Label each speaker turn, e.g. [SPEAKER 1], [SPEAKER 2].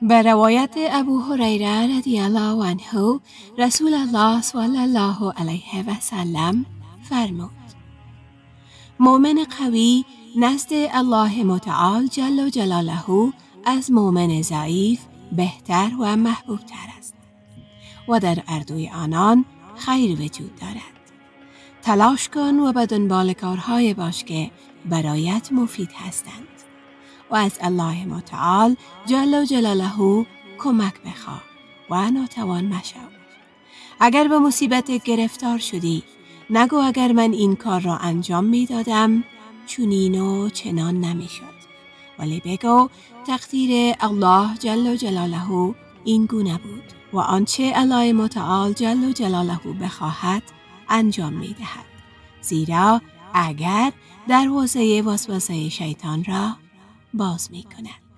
[SPEAKER 1] به روایت ابو هریره رضی الله عنه رسول الله صلی الله علیه و سلم فرمود: مؤمن قوی نزد الله متعال جل جلاله از مؤمن ضعیف بهتر و محبوبتر است و در اردوی آنان خیر وجود دارد. تلاش کن و به دنبال کارهای باش که برایت مفید هستند و از الله متعال جل جلاله کمک بخواه و ناتوان مشو. اگر به مصیبت گرفتار شدی، نگو اگر من این کار را انجام می دادم چنین و چنان نمی شد، ولی بگو تقدیر الله جل جلاله این گونه بود و آنچه الله متعال جل جلاله بخواهد انجام می دهد، زیرا اگر دروازه وسوسه شیطان را باز می کند.